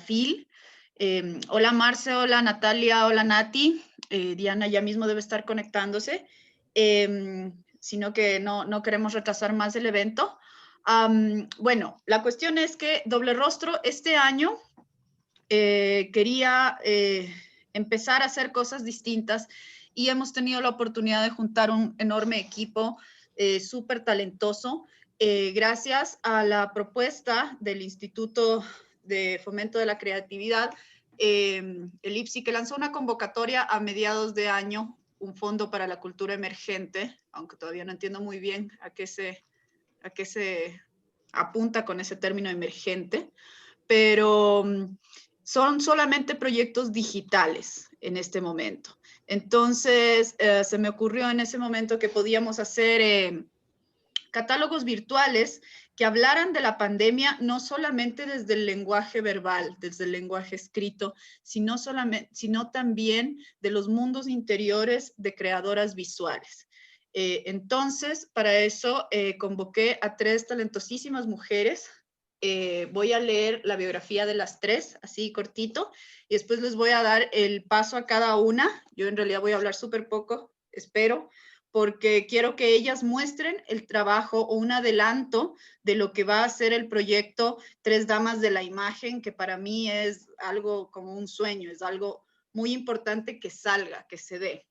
FIL. Hola Marce, hola Natalia, hola Nati. Diana ya mismo debe estar conectándose, sino que no queremos retrasar más el evento. Bueno, la cuestión es que Doble Rostro este año quería empezar a hacer cosas distintas y hemos tenido la oportunidad de juntar un enorme equipo súper talentoso gracias a la propuesta del Instituto de Fomento de la Creatividad, el IPSI, que lanzó una convocatoria a mediados de año, un fondo para la cultura emergente, aunque todavía no entiendo muy bien a qué se apunta con ese término emergente, pero son solamente proyectos digitales en este momento. Entonces, se me ocurrió en ese momento que podíamos hacer catálogos virtuales que hablaran de la pandemia no solamente desde el lenguaje verbal, desde el lenguaje escrito, sino también de los mundos interiores de creadoras visuales. Entonces, para eso convoqué a 3 talentosísimas mujeres. Voy a leer la biografía de las 3, así cortito, y después les voy a dar el paso a cada una. Yo en realidad voy a hablar súper poco, espero, porque quiero que ellas muestren el trabajo o un adelanto de lo que va a ser el proyecto Tres Damas de la Imagen, que para mí es algo como un sueño, es algo muy importante que salga, que se dé.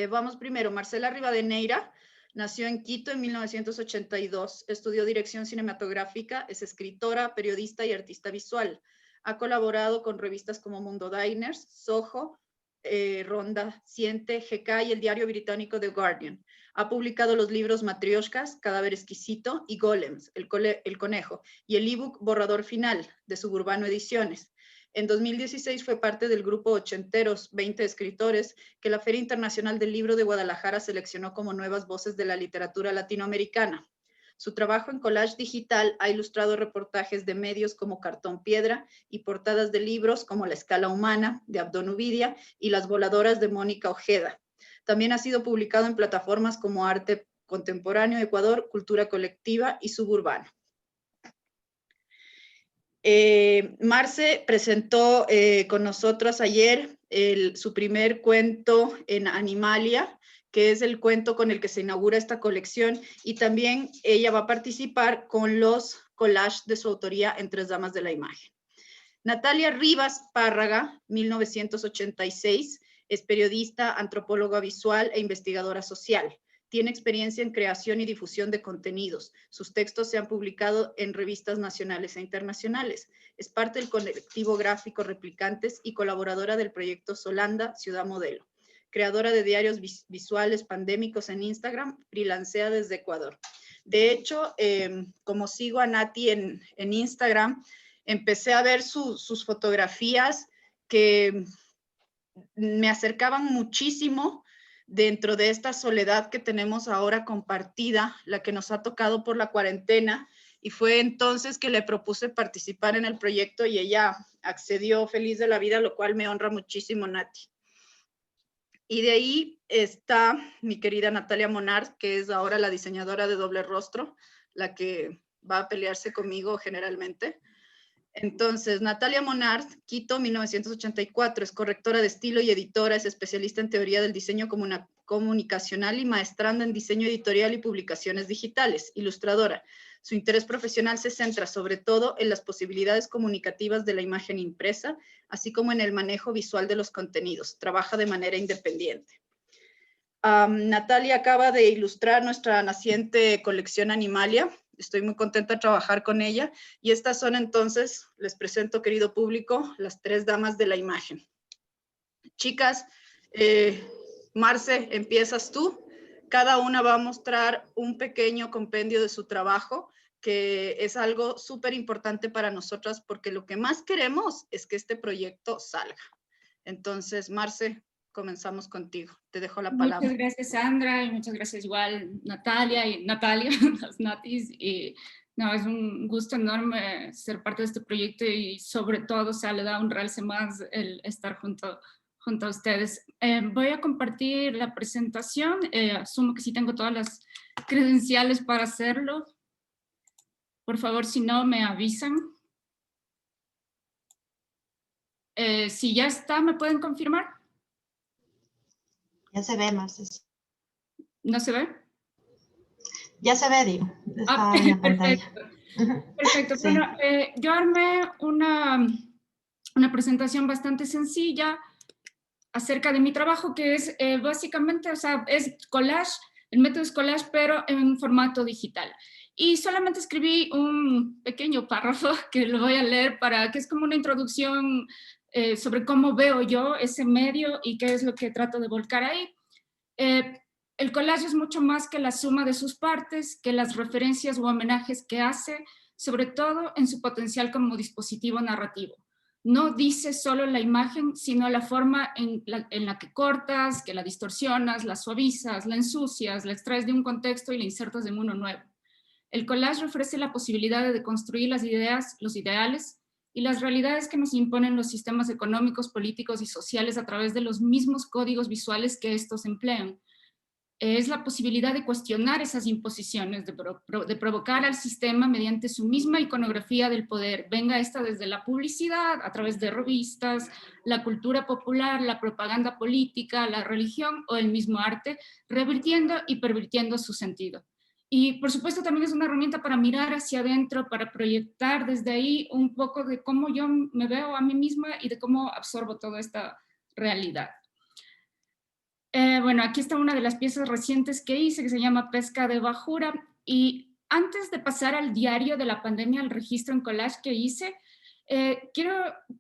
Vamos primero, Marcela Rivadeneira nació en Quito en 1982, estudió dirección cinematográfica, es escritora, periodista y artista visual. Ha colaborado con revistas como Mundo Diners, Soho, Ronda Siente, GK y el diario británico The Guardian. Ha publicado los libros Matrioshkas, Cadáver Exquisito y Golems, el Conejo, y el ebook Borrador Final de Suburbano Ediciones. En 2016 fue parte del grupo Ochenteros, 20 escritores, que la Feria Internacional del Libro de Guadalajara seleccionó como nuevas voces de la literatura latinoamericana. Su trabajo en collage digital ha ilustrado reportajes de medios como Cartón Piedra y portadas de libros como La Escala Humana, de Abdón Uvidia, y Las Voladoras, de Mónica Ojeda. También ha sido publicado en plataformas como Arte Contemporáneo Ecuador, Cultura Colectiva y Suburbano. Marce presentó con nosotros ayer su primer cuento en Animalia, que es el cuento con el que se inaugura esta colección, y también ella va a participar con los collages de su autoría en Tres Damas de la Imagen. Natalia Rivas Párraga, 1986, es periodista, antropóloga visual e investigadora social. Tiene experiencia en creación y difusión de contenidos. Sus textos se han publicado en revistas nacionales e internacionales. Es parte del colectivo gráfico Replicantes y colaboradora del proyecto Solanda, Ciudad Modelo. Creadora de diarios visuales pandémicos en Instagram, freelancea desde Ecuador. De hecho, como sigo a Nati en Instagram, empecé a ver sus fotografías que me acercaban muchísimo dentro de esta soledad que tenemos ahora compartida, la que nos ha tocado por la cuarentena, y fue entonces que le propuse participar en el proyecto y ella accedió feliz de la vida, lo cual me honra muchísimo, Nati. Y de ahí está mi querida Natalia Monard, que es ahora la diseñadora de Doble Rostro, la que va a pelearse conmigo generalmente. Entonces, Natalia Monard, Quito, 1984, es correctora de estilo y editora, es especialista en teoría del diseño comunicacional y maestranda en diseño editorial y publicaciones digitales, ilustradora. Su interés profesional se centra sobre todo en las posibilidades comunicativas de la imagen impresa, así como en el manejo visual de los contenidos. Trabaja de manera independiente. Natalia acaba de ilustrar nuestra naciente colección Animalia. Estoy muy contenta de trabajar con ella. Y estas son entonces, les presento, querido público, las Tres Damas de la Imagen. Chicas, Marce, empiezas tú. Cada una va a mostrar un pequeño compendio de su trabajo, que es algo súper importante para nosotras, porque lo que más queremos es que este proyecto salga. Entonces, Marce, comenzamos contigo. Te dejo la palabra. Muchas gracias, Sandra, y muchas gracias igual Natalia, las Natis. Y no, es un gusto enorme ser parte de este proyecto y sobre todo, o sea, le da un realce más el estar junto a ustedes. Voy a compartir la presentación. Asumo que sí tengo todas las credenciales para hacerlo. Por favor, si no, me avisan. Si ya está, ¿me pueden confirmar? Ya se ve, Marce. ¿No se ve? Ya se ve, digo. Ah, Está en la pantalla. perfecto. Perfecto. Sí. Bueno, yo armé una presentación bastante sencilla acerca de mi trabajo, que es básicamente, o sea, es collage, el método es collage, pero en formato digital. Y solamente escribí un pequeño párrafo que lo voy a leer para que es como una introducción sobre cómo veo yo ese medio y qué es lo que trato de volcar ahí. Eh, el collage es mucho más que la suma de sus partes, que las referencias u homenajes que hace, sobre todo en su potencial como dispositivo narrativo. No dice solo la imagen, sino la forma en la que cortas, que la distorsionas, la suavizas, la ensucias, la extraes de un contexto y la insertas en uno nuevo. El collage ofrece la posibilidad de construir las ideas, los ideales y las realidades que nos imponen los sistemas económicos, políticos y sociales a través de los mismos códigos visuales que estos emplean. Es la posibilidad de cuestionar esas imposiciones, de provocar al sistema mediante su misma iconografía del poder, venga esta desde la publicidad, a través de revistas, la cultura popular, la propaganda política, la religión o el mismo arte, revirtiendo y pervirtiendo su sentido. Y por supuesto también es una herramienta para mirar hacia adentro, para proyectar desde ahí un poco de cómo yo me veo a mí misma y de cómo absorbo toda esta realidad. Bueno, aquí está una de las piezas recientes que hice, que se llama Pesca de Bajura. Y antes de pasar al diario de la pandemia, al registro en collage que hice,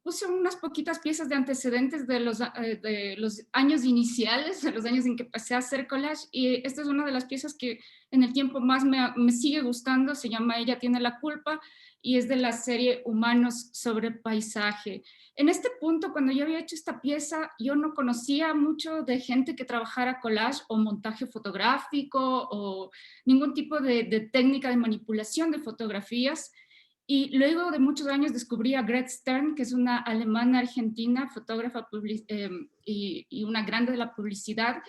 puse unas poquitas piezas de antecedentes de los años iniciales, de los años en que empecé a hacer collage. Y esta es una de las piezas que en el tiempo más me sigue gustando, se llama Ella tiene la culpa, y es de la serie Humanos sobre Paisaje. En este punto, cuando yo había hecho esta pieza, yo no conocía mucho de gente que trabajara collage o montaje fotográfico o ningún tipo de técnica de manipulación de fotografías. Y luego de muchos años descubrí a Gret Stern, que es una alemana argentina, fotógrafa y una grande de la publicidad,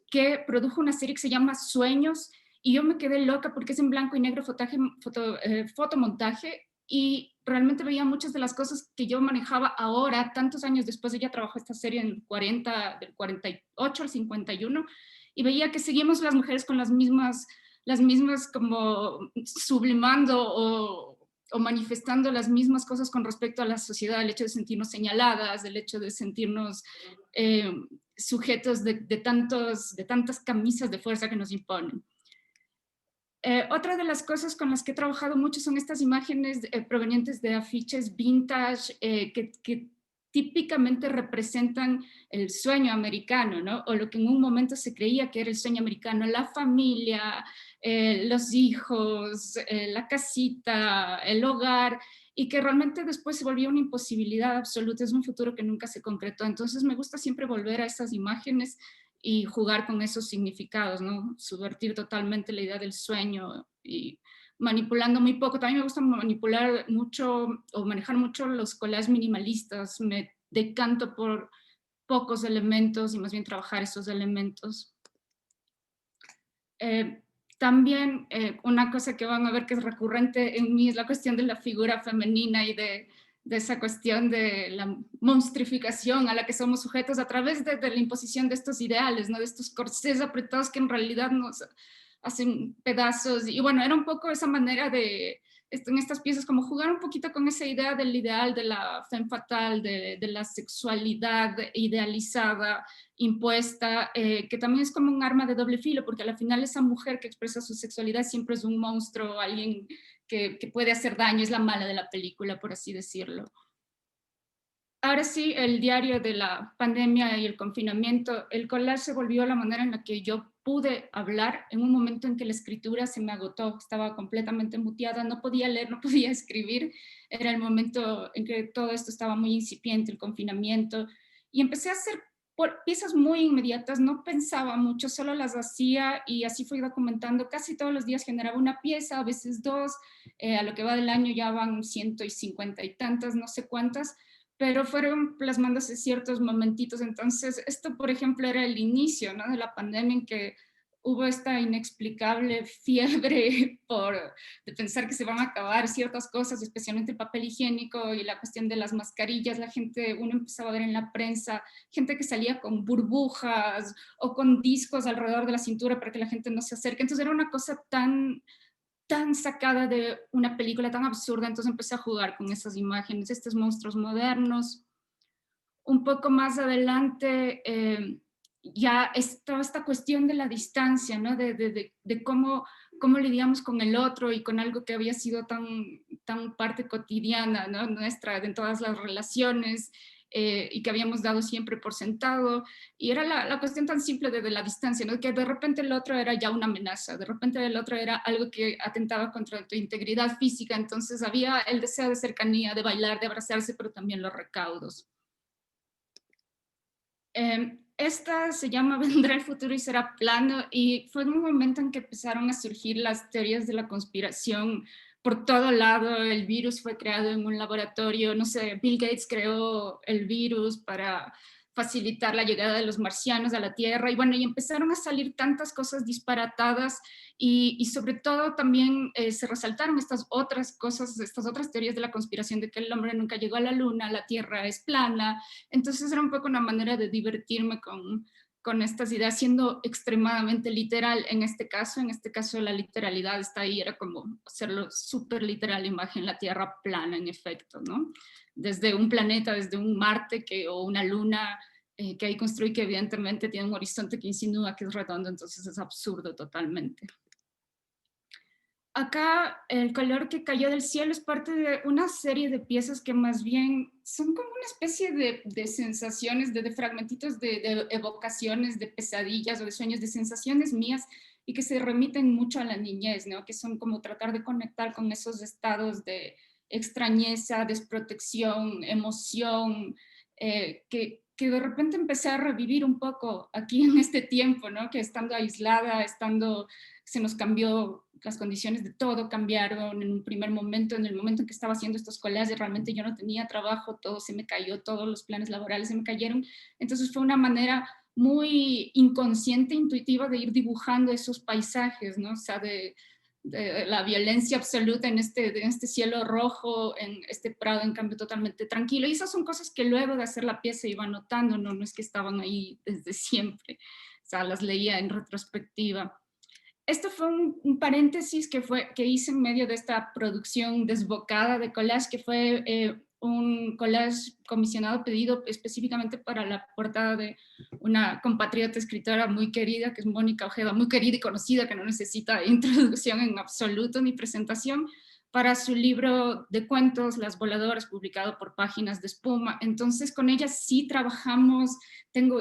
que produjo una serie que se llama Sueños, y yo me quedé loca porque es en blanco y negro fotomontaje, y realmente veía muchas de las cosas que yo manejaba ahora, tantos años después. Ella trabajó esta serie en del 48 al 51, y veía que seguimos las mujeres con las mismas como sublimando o manifestando las mismas cosas con respecto a la sociedad, el hecho de sentirnos señaladas, el hecho de sentirnos sujetos de tantas camisas de fuerza que nos imponen. Otra de las cosas con las que he trabajado mucho son estas imágenes provenientes de afiches vintage que típicamente representan el sueño americano, ¿no? O lo que en un momento se creía que era el sueño americano, la familia, los hijos, la casita, el hogar, y que realmente después se volvió una imposibilidad absoluta, es un futuro que nunca se concretó. Entonces me gusta siempre volver a esas imágenes y jugar con esos significados, ¿no? Subvertir totalmente la idea del sueño y manipulando muy poco. También me gusta manipular mucho o manejar mucho los collages minimalistas. Me decanto por pocos elementos y más bien trabajar esos elementos. También una cosa que van a ver que es recurrente en mí es la cuestión de la figura femenina y de esa cuestión de la monstrificación a la que somos sujetos a través de la imposición de estos ideales, ¿no? De estos corsés apretados que en realidad nos hacen pedazos. Y bueno, era un poco esa manera de, en estas piezas, como jugar un poquito con esa idea del ideal, de la femme fatale, de la sexualidad idealizada, impuesta, que también es como un arma de doble filo, porque al final esa mujer que expresa su sexualidad siempre es un monstruo, alguien que puede hacer daño, es la mala de la película, por así decirlo. Ahora sí, el diario de la pandemia y el confinamiento, el collage se volvió la manera en la que yo pude hablar en un momento en que la escritura se me agotó, estaba completamente muteada, no podía leer, no podía escribir, era el momento en que todo esto estaba muy incipiente, el confinamiento, y empecé a hacer piezas muy inmediatas, no pensaba mucho, solo las hacía y así fui documentando. Casi todos los días generaba una pieza, a veces dos, a lo que va del año ya van 150 y tantas, no sé cuántas, pero fueron plasmándose ciertos momentitos. Entonces, esto, por ejemplo, era el inicio, ¿no?, de la pandemia, en que hubo esta inexplicable fiebre de pensar que se van a acabar ciertas cosas, especialmente el papel higiénico y la cuestión de las mascarillas. Uno empezaba a ver en la prensa gente que salía con burbujas o con discos alrededor de la cintura para que la gente no se acerque. Entonces era una cosa tan sacada de una película tan absurda, entonces empecé a jugar con esas imágenes, estos monstruos modernos. Un poco más adelante ya es toda esta cuestión de la distancia, ¿no? de cómo lidiamos con el otro y con algo que había sido tan parte cotidiana, ¿no? Nuestra, en todas las relaciones, y que habíamos dado siempre por sentado, y era la cuestión tan simple de la distancia, ¿no? Que de repente el otro era ya una amenaza, de repente el otro era algo que atentaba contra tu integridad física, entonces había el deseo de cercanía, de bailar, de abrazarse, pero también los recaudos. Esta se llama Vendrá el futuro y será plano, y fue en un momento en que empezaron a surgir las teorías de la conspiración por todo lado. El virus fue creado en un laboratorio, no sé, Bill Gates creó el virus para facilitar la llegada de los marcianos a la Tierra, y bueno, y empezaron a salir tantas cosas disparatadas, y sobre todo también se resaltaron estas otras cosas, estas otras teorías de la conspiración de que el hombre nunca llegó a la luna, la Tierra es plana. Entonces era un poco una manera de divertirme con estas ideas, siendo extremadamente literal en este caso la literalidad está ahí, era como hacerlo súper literal, imagen la Tierra plana en efecto, ¿no? Desde un planeta, desde un Marte o una luna que ahí construí, que evidentemente tiene un horizonte que insinúa que es redondo, entonces es absurdo totalmente. Acá el color que cayó del cielo es parte de una serie de piezas que más bien son como una especie de sensaciones, de fragmentitos de evocaciones, de pesadillas o de sueños, de sensaciones mías, y que se remiten mucho a la niñez, ¿no? Que son como tratar de conectar con esos estados de extrañeza, desprotección, emoción, que de repente empecé a revivir un poco aquí en este tiempo, ¿no? Que estando aislada, se nos cambió, las condiciones de todo cambiaron en un primer momento, en el momento en que estaba haciendo estos collages, realmente yo no tenía trabajo, todo se me cayó, todos los planes laborales se me cayeron, entonces fue una manera muy inconsciente, intuitiva de ir dibujando esos paisajes, ¿no? O sea, de la violencia absoluta en este cielo rojo, en este prado en cambio totalmente tranquilo, y esas son cosas que luego de hacer la pieza iba notando, no es que estaban ahí desde siempre, o sea, las leía en retrospectiva. Esto fue un paréntesis que hice en medio de esta producción desbocada de collage, que fue un collage comisionado, pedido específicamente para la portada de una compatriota escritora muy querida, que es Mónica Ojeda, muy querida y conocida, que no necesita introducción en absoluto ni presentación, para su libro de cuentos, Las Voladoras, publicado por Páginas de Espuma. Entonces con ella sí trabajamos,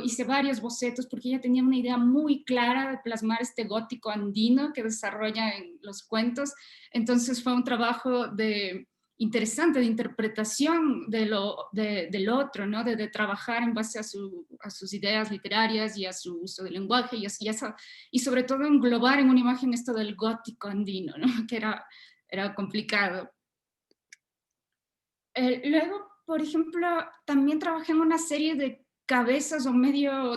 hice varios bocetos porque ella tenía una idea muy clara de plasmar este gótico andino que desarrolla en los cuentos. Entonces fue un trabajo interesante de interpretación del otro, ¿no? De trabajar en base a sus ideas literarias y a su uso del lenguaje y sobre todo englobar en una imagen esto del gótico andino, ¿no? Que era complicado. Luego, por ejemplo, también trabajé en una serie de cabezas o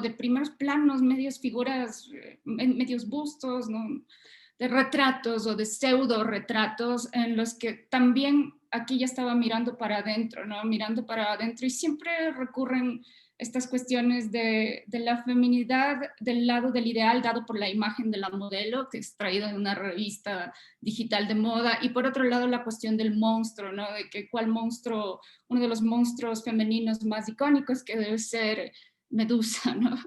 de primeros planos, medios figuras, medios bustos, ¿no? De retratos o de pseudo retratos, en los que también aquí ya estaba mirando para adentro, ¿no? Mirando para adentro, y siempre recurren estas cuestiones de la feminidad del lado del ideal dado por la imagen de la modelo, que es traída de una revista digital de moda, y por otro lado la cuestión del monstruo, ¿no? De que cuál monstruo, uno de los monstruos femeninos más icónicos, que debe ser Medusa, ¿no?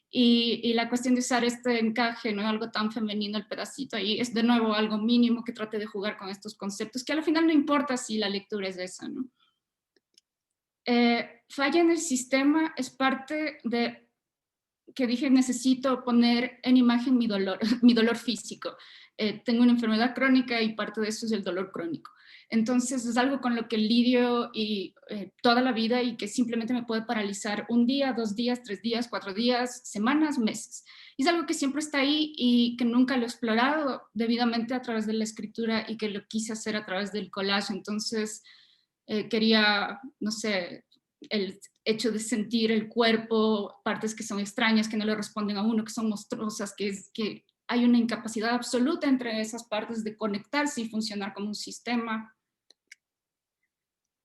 Y la cuestión de usar este encaje, ¿no? Algo tan femenino, el pedacito ahí, es de nuevo algo mínimo que trate de jugar con estos conceptos, que al final no importa si la lectura es esa, ¿no? Falla en el sistema es parte de que dije, necesito poner en imagen mi dolor, mi dolor físico. Tengo una enfermedad crónica y parte de eso es el dolor crónico. Entonces es algo con lo que lidio toda la vida, y que simplemente me puede paralizar un día, 2 días, 3 días, 4 días, semanas, meses. Y es algo que siempre está ahí y que nunca lo he explorado debidamente a través de la escritura, y que lo quise hacer a través del collage. Entonces quería, no sé, el hecho de sentir el cuerpo, partes que son extrañas, que no le responden a uno, que son monstruosas, que hay una incapacidad absoluta entre esas partes de conectarse y funcionar como un sistema.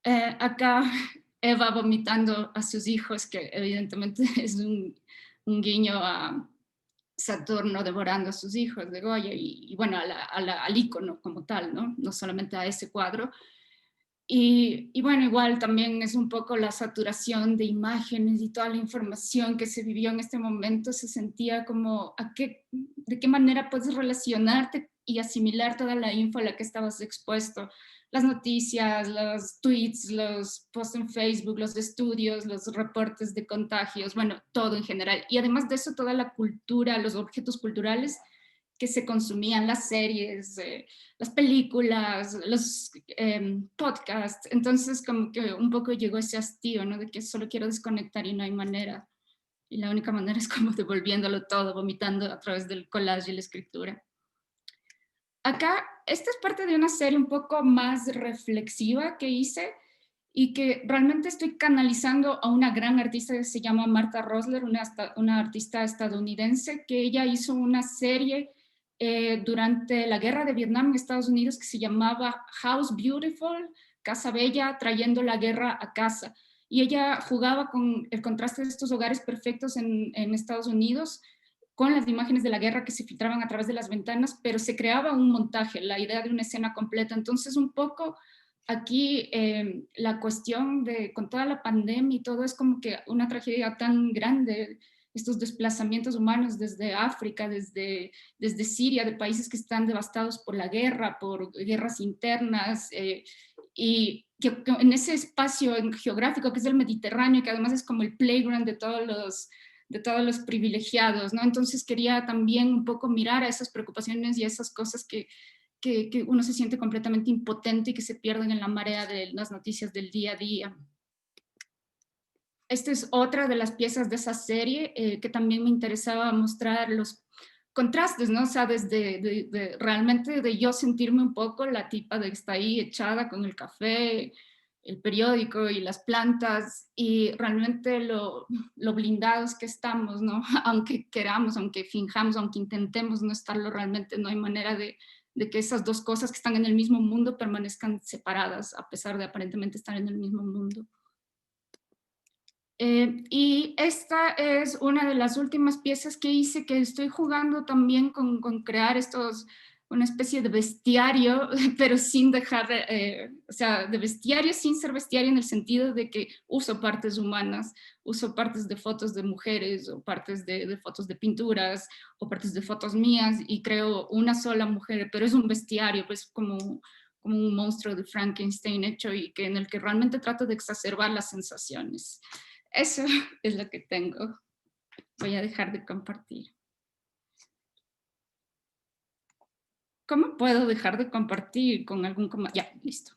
Acá Eva vomitando a sus hijos, que evidentemente es un guiño a Saturno devorando a sus hijos de Goya y bueno, al ícono como tal, ¿no? No solamente a ese cuadro. Y bueno, igual también es un poco la saturación de imágenes y toda la información que se vivió en este momento, se sentía como de qué manera puedes relacionarte y asimilar toda la info a la que estabas expuesto. Las noticias, los tweets, los posts en Facebook, los estudios, los reportes de contagios, bueno, todo en general. Y además de eso, toda la cultura, los objetos culturales que se consumían, las series, las películas, los podcasts. Entonces como que un poco llegó ese hastío, ¿no? De que solo quiero desconectar y no hay manera. Y la única manera es como devolviéndolo todo, vomitando a través del collage y la escritura. Acá, esta es parte de una serie un poco más reflexiva que hice y que realmente estoy canalizando a una gran artista que se llama Martha Rosler, una artista estadounidense, que ella hizo una serie durante la guerra de Vietnam en Estados Unidos que se llamaba House Beautiful, Casa Bella, trayendo la guerra a casa. Y ella jugaba con el contraste de estos hogares perfectos en Estados Unidos, con las imágenes de la guerra que se filtraban a través de las ventanas, pero se creaba un montaje, la idea de una escena completa. Entonces, un poco aquí la cuestión de, con toda la pandemia y todo, es como que una tragedia tan grande, estos desplazamientos humanos desde África, desde Siria, de países que están devastados por la guerra, por guerras internas, y que en ese espacio geográfico que es el Mediterráneo, que además es como el playground de todos los privilegiados, ¿no? Entonces quería también un poco mirar a esas preocupaciones y a esas cosas que uno se siente completamente impotente y que se pierden en la marea de las noticias del día a día. Esta es otra de las piezas de esa serie que también me interesaba mostrar los contrastes, ¿no? O sea, desde realmente de yo sentirme un poco la tipa de que está ahí echada con el café, el periódico y las plantas, y realmente lo blindados que estamos, ¿no? Aunque queramos, aunque finjamos, aunque intentemos no estarlo, realmente no hay manera de que esas dos cosas que están en el mismo mundo permanezcan separadas, a pesar de aparentemente estar en el mismo mundo. Y esta es una de las últimas piezas que hice, que estoy jugando también con crear una especie de bestiario, pero sin dejar, o sea, de bestiario sin ser bestiario en el sentido de que uso partes humanas, uso partes de fotos de mujeres o partes de fotos de pinturas o partes de fotos mías y creo una sola mujer, pero es un bestiario, pues como un monstruo de Frankenstein hecho y en el que realmente trato de exacerbar las sensaciones. Eso es lo que tengo. Voy a dejar de compartir. ¿Cómo puedo dejar de compartir con algún comando? Ya, listo.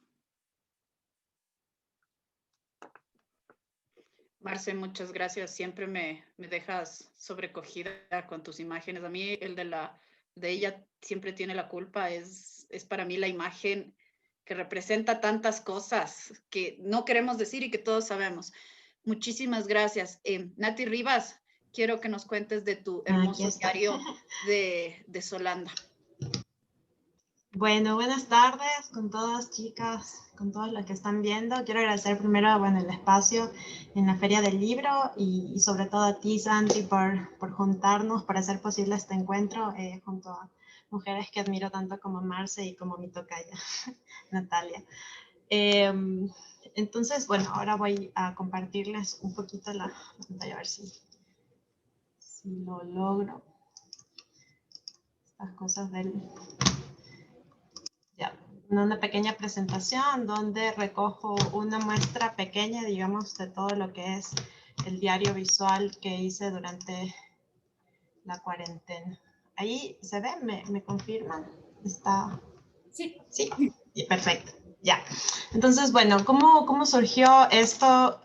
Marce, muchas gracias. Siempre me dejas sobrecogida con tus imágenes. A mí el de ella siempre tiene la culpa. Es para mí la imagen que representa tantas cosas que no queremos decir y que todos sabemos. Muchísimas gracias. Nati Rivas, quiero que nos cuentes de tu hermoso diario de Solanda. Bueno, buenas tardes con todas chicas, con todas las que están viendo. Quiero agradecer primero, bueno, el espacio en la Feria del Libro y sobre todo a ti, Santi, por juntarnos, para hacer posible este encuentro junto a mujeres que admiro tanto como Marce y como mi tocaya, Natalia. Entonces, bueno, ahora voy a compartirles un poquito la pantalla, a ver si lo logro. Estas cosas del... Ya, una pequeña presentación donde recojo una muestra pequeña, digamos, de todo lo que es el diario visual que hice durante la cuarentena. Ahí se ve, me confirman. ¿Está? Sí. Sí, perfecto. Ya. Entonces, bueno, ¿cómo surgió esto?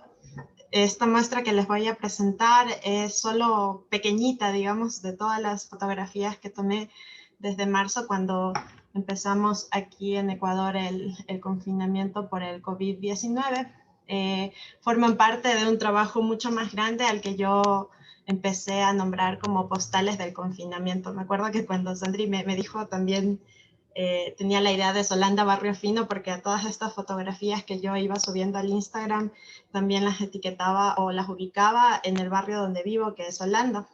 Esta muestra que les voy a presentar es solo pequeñita, digamos, de todas las fotografías que tomé desde marzo cuando empezamos aquí en Ecuador el confinamiento por el COVID-19. Forman parte de un trabajo mucho más grande al que yo empecé a nombrar como postales del confinamiento. Me acuerdo que cuando Sandri me dijo también, tenía la idea de Solanda Barrio Fino, porque a todas estas fotografías que yo iba subiendo al Instagram, también las etiquetaba o las ubicaba en el barrio donde vivo, que es Holanda,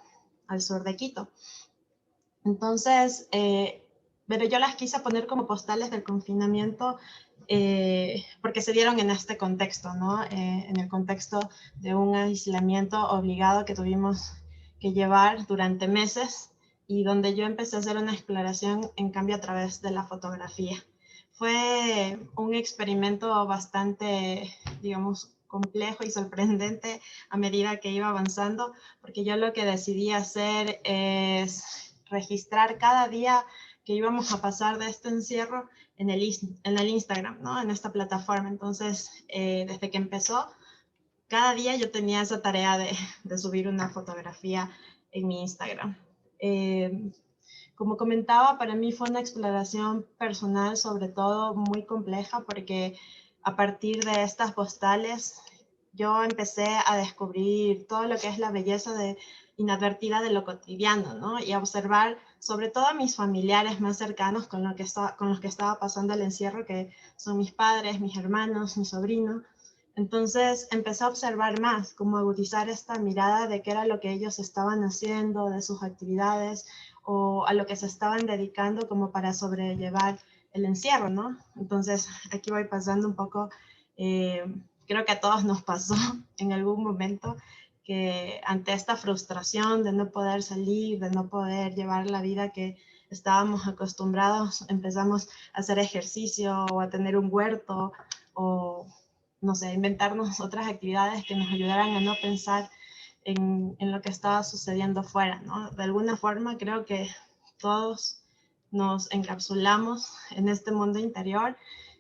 al sur de Quito. Entonces, pero yo las quise poner como postales del confinamiento porque se dieron en este contexto, ¿no? En el contexto de un aislamiento obligado que tuvimos que llevar durante meses y donde yo empecé a hacer una exploración, en cambio, a través de la fotografía. Fue un experimento bastante, digamos, complejo y sorprendente a medida que iba avanzando, porque yo lo que decidí hacer es registrar cada día que íbamos a pasar de este encierro en el Instagram, ¿no? En esta plataforma. Entonces, desde que empezó, cada día yo tenía esa tarea de subir una fotografía en mi Instagram. Como comentaba, para mí fue una exploración personal, sobre todo muy compleja, porque a partir de estas postales yo empecé a descubrir todo lo que es la belleza inadvertida de lo cotidiano, ¿no? Y a observar sobre todo a mis familiares más cercanos con los que estaba pasando el encierro, que son mis padres, mis hermanos, mi sobrino. Entonces empecé a observar más, cómo agudizar esta mirada de qué era lo que ellos estaban haciendo, de sus actividades o a lo que se estaban dedicando como para sobrellevar el encierro, ¿no? Entonces aquí voy pasando un poco, creo que a todos nos pasó en algún momento que ante esta frustración de no poder salir, de no poder llevar la vida que estábamos acostumbrados, empezamos a hacer ejercicio o a tener un huerto o no sé, inventarnos otras actividades que nos ayudaran a no pensar en lo que estaba sucediendo fuera, ¿no? De alguna forma creo que todos nos encapsulamos en este mundo interior,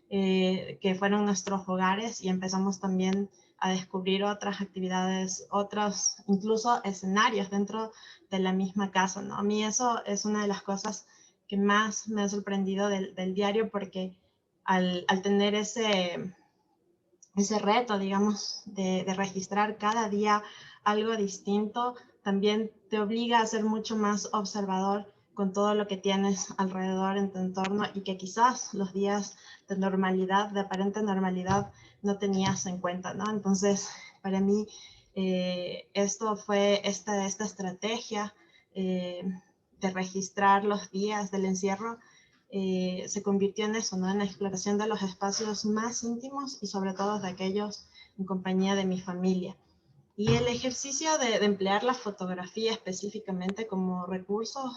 que fueron nuestros hogares, y empezamos también a descubrir otras actividades, otros incluso escenarios dentro de la misma casa, ¿no? A mí eso es una de las cosas que más me ha sorprendido del diario, porque al tener ese reto, digamos, de registrar cada día algo distinto, también te obliga a ser mucho más observador con todo lo que tienes alrededor en tu entorno y que quizás los días de normalidad, de aparente normalidad, no tenías en cuenta, ¿no? Entonces, para mí, esto fue esta estrategia de registrar los días del encierro, se convirtió en eso, ¿no? En la exploración de los espacios más íntimos y sobre todo de aquellos en compañía de mi familia. Y el ejercicio de emplear la fotografía específicamente como recurso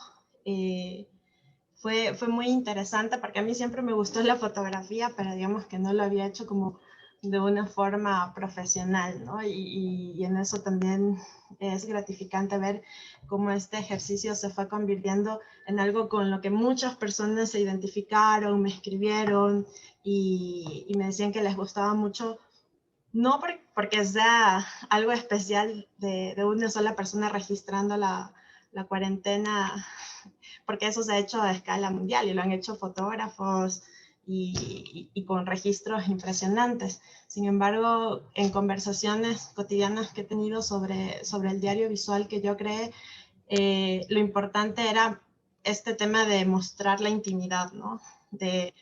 fue muy interesante, porque a mí siempre me gustó la fotografía, pero digamos que no lo había hecho como de una forma profesional, ¿no? Y en eso también es gratificante ver cómo este ejercicio se fue convirtiendo en algo con lo que muchas personas se identificaron, me escribieron y me decían que les gustaba mucho, no porque sea algo especial de una sola persona registrando la cuarentena, porque eso se ha hecho a escala mundial y lo han hecho fotógrafos y con registros impresionantes. Sin embargo, en conversaciones cotidianas que he tenido sobre el diario visual que yo creé, lo importante era este tema de mostrar la intimidad, ¿no? De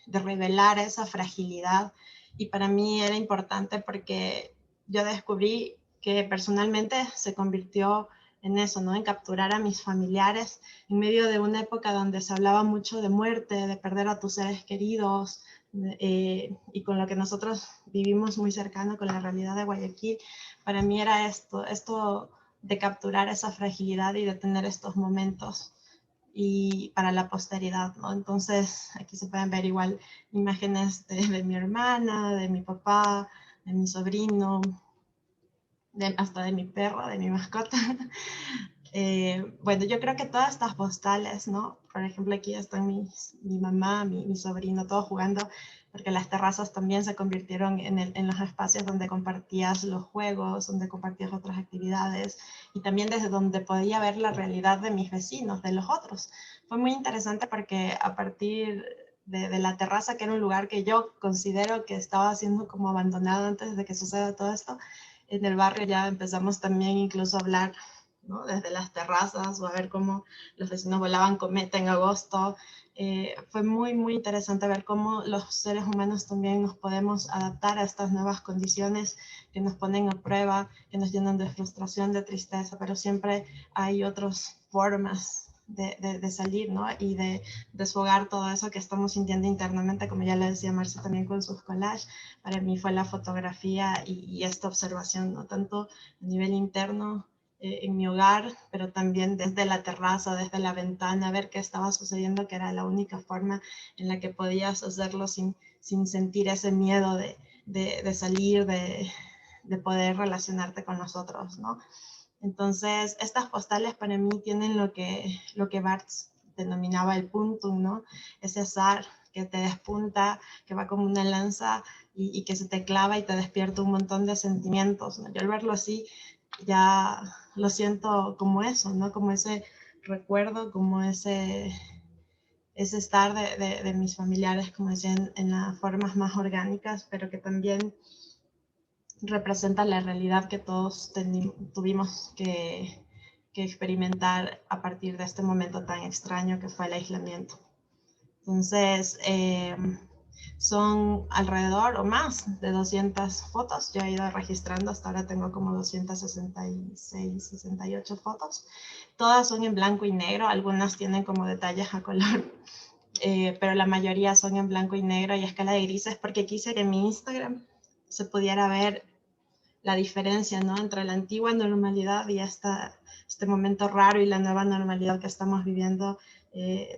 revelar esa fragilidad. Y para mí era importante porque yo descubrí que personalmente se convirtió en eso, ¿no? En capturar a mis familiares en medio de una época donde se hablaba mucho de muerte, de perder a tus seres queridos, y con lo que nosotros vivimos muy cercano con la realidad de Guayaquil. Para mí era esto de capturar esa fragilidad y de tener estos momentos y para la posteridad, ¿no? Entonces aquí se pueden ver igual imágenes de mi hermana, de mi papá, de mi sobrino, hasta de mi perro, de mi mascota. Bueno, yo creo que todas estas postales, ¿no? Por ejemplo, aquí están mi mamá, mi sobrino, todos jugando, porque las terrazas también se convirtieron en los espacios donde compartías los juegos, donde compartías otras actividades, y también desde donde podía ver la realidad de mis vecinos, de los otros. Fue muy interesante porque a partir de la terraza, que era un lugar que yo considero que estaba siendo como abandonado antes de que suceda todo esto, en el barrio ya empezamos también incluso a hablar, ¿no? Desde las terrazas o a ver cómo los vecinos volaban cometa en agosto. Fue muy, muy interesante ver cómo los seres humanos también nos podemos adaptar a estas nuevas condiciones que nos ponen a prueba, que nos llenan de frustración, de tristeza, pero siempre hay otras formas de salir, ¿no? Y de desfogar todo eso que estamos sintiendo internamente, como ya le decía Marce también con sus collages. Para mí fue la fotografía y esta observación, ¿no? Tanto a nivel interno, en mi hogar, pero también desde la terraza, desde la ventana, ver qué estaba sucediendo, que era la única forma en la que podías hacerlo sin sentir ese miedo de salir, de poder relacionarte con los otros, ¿no? Entonces, estas postales para mí tienen lo que Barthes denominaba el puntum, ¿no? Ese azar que te despunta, que va como una lanza y que se te clava y te despierta un montón de sentimientos, ¿no? Yo al verlo así ya lo siento como eso, ¿no? Como ese recuerdo, como ese estar de mis familiares, como decía, en las formas más orgánicas, pero que también representa la realidad que todos tuvimos que experimentar a partir de este momento tan extraño que fue el aislamiento. Entonces, son alrededor o más de 200 fotos. Yo he ido registrando, hasta ahora tengo como 266, 68 fotos. Todas son en blanco y negro, algunas tienen como detalles a color, pero la mayoría son en blanco y negro y a escala de grises, porque quise que en mi Instagram se pudiera ver la diferencia, ¿no? Entre la antigua normalidad y este momento raro y la nueva normalidad que estamos viviendo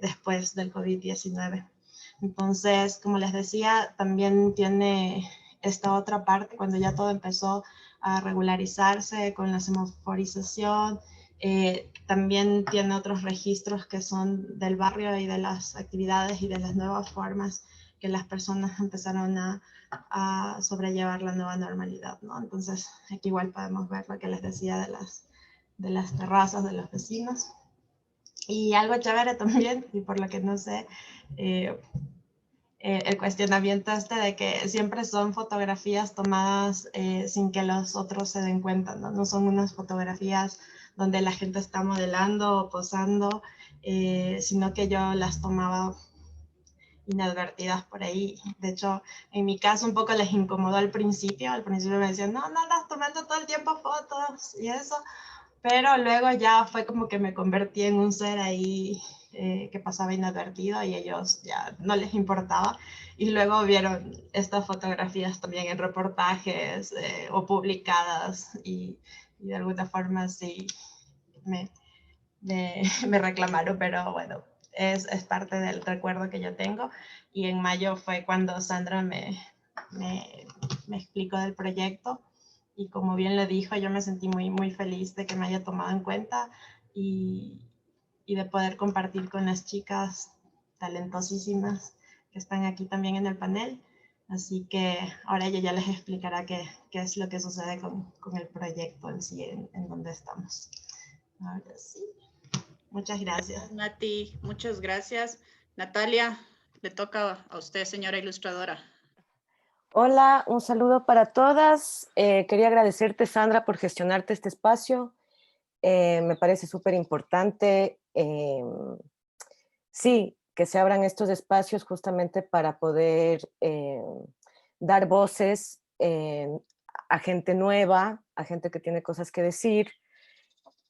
después del COVID-19. Entonces, como les decía, también tiene esta otra parte, cuando ya todo empezó a regularizarse con la semaforización, también tiene otros registros que son del barrio y de las actividades y de las nuevas formas que las personas empezaron a sobrellevar la nueva normalidad, ¿no? Entonces, aquí igual podemos ver lo que les decía de las terrazas de los vecinos. Y algo chévere también, y por lo que no sé, el cuestionamiento de que siempre son fotografías tomadas sin que los otros se den cuenta, ¿no? No son unas fotografías donde la gente está modelando o posando, sino que yo las tomaba inadvertidas por ahí. De hecho, en mi caso un poco les incomodó al principio me decían, no, no, andas tomando todo el tiempo fotos y eso, pero luego ya fue como que me convertí en un ser ahí que pasaba inadvertido y ellos ya no les importaba. Y luego vieron estas fotografías también en reportajes o publicadas y de alguna forma sí me, me reclamaron, pero bueno, es parte del recuerdo que yo tengo. Y en mayo fue cuando Sandra me explicó del proyecto y como bien le dijo, yo me sentí muy, muy feliz de que me haya tomado en cuenta y de poder compartir con las chicas talentosísimas que están aquí también en el panel. Así que ahora ella ya les explicará qué es lo que sucede con el proyecto en sí, en donde estamos. Ahora sí. Muchas gracias. Nati, muchas gracias. Natalia, le toca a usted, señora ilustradora. Hola, un saludo para todas. Quería agradecerte, Sandra, por gestionarte este espacio. Me parece súper importante, sí, que se abran estos espacios justamente para poder dar voces a gente nueva, a gente que tiene cosas que decir.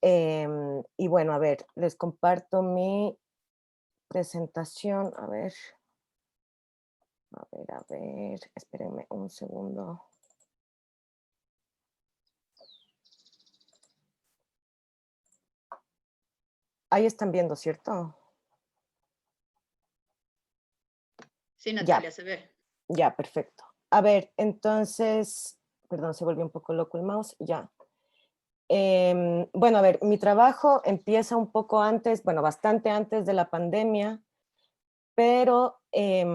Y bueno, a ver, les comparto mi presentación. A ver, espérenme un segundo. Ahí están viendo, ¿cierto? Sí, Natalia, se ve. Ya, perfecto. A ver, entonces, perdón, se volvió un poco loco el mouse, ya. Bueno, a ver, mi trabajo empieza un poco antes, bueno, bastante antes de la pandemia, pero es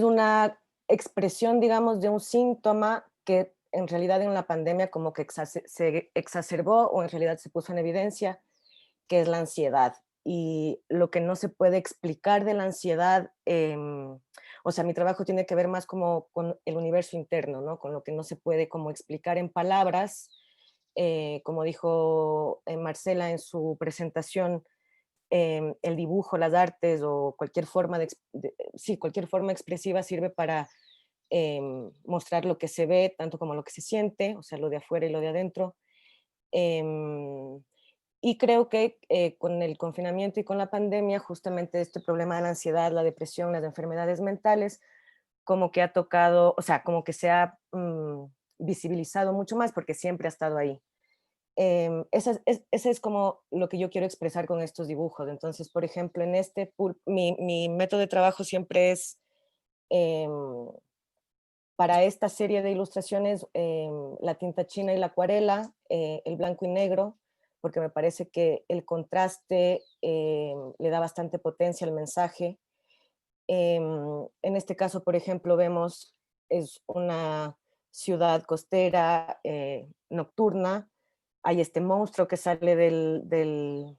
una expresión, digamos, de un síntoma que en realidad en la pandemia como que se exacerbó o en realidad se puso en evidencia, que es la ansiedad. Y lo que no se puede explicar de la ansiedad, o sea, mi trabajo tiene que ver más como con el universo interno, ¿no? Con lo que no se puede como explicar en palabras, como dijo Marcela en su presentación, el dibujo, las artes o cualquier forma sí, cualquier forma expresiva sirve para mostrar lo que se ve, tanto como lo que se siente, o sea, lo de afuera y lo de adentro. Em, y creo que con el confinamiento y con la pandemia, justamente este problema de la ansiedad, la depresión, las enfermedades mentales, como que ha tocado, o sea, como que se ha visibilizado mucho más porque siempre ha estado ahí. Ese es como lo que yo quiero expresar con estos dibujos. Entonces, por ejemplo, en mi método de trabajo siempre es, em, para esta serie de ilustraciones, la tinta china y la acuarela, el blanco y negro, porque me parece que el contraste le da bastante potencia al mensaje. En este caso, por ejemplo, vemos, es una ciudad costera, nocturna, hay este monstruo que sale del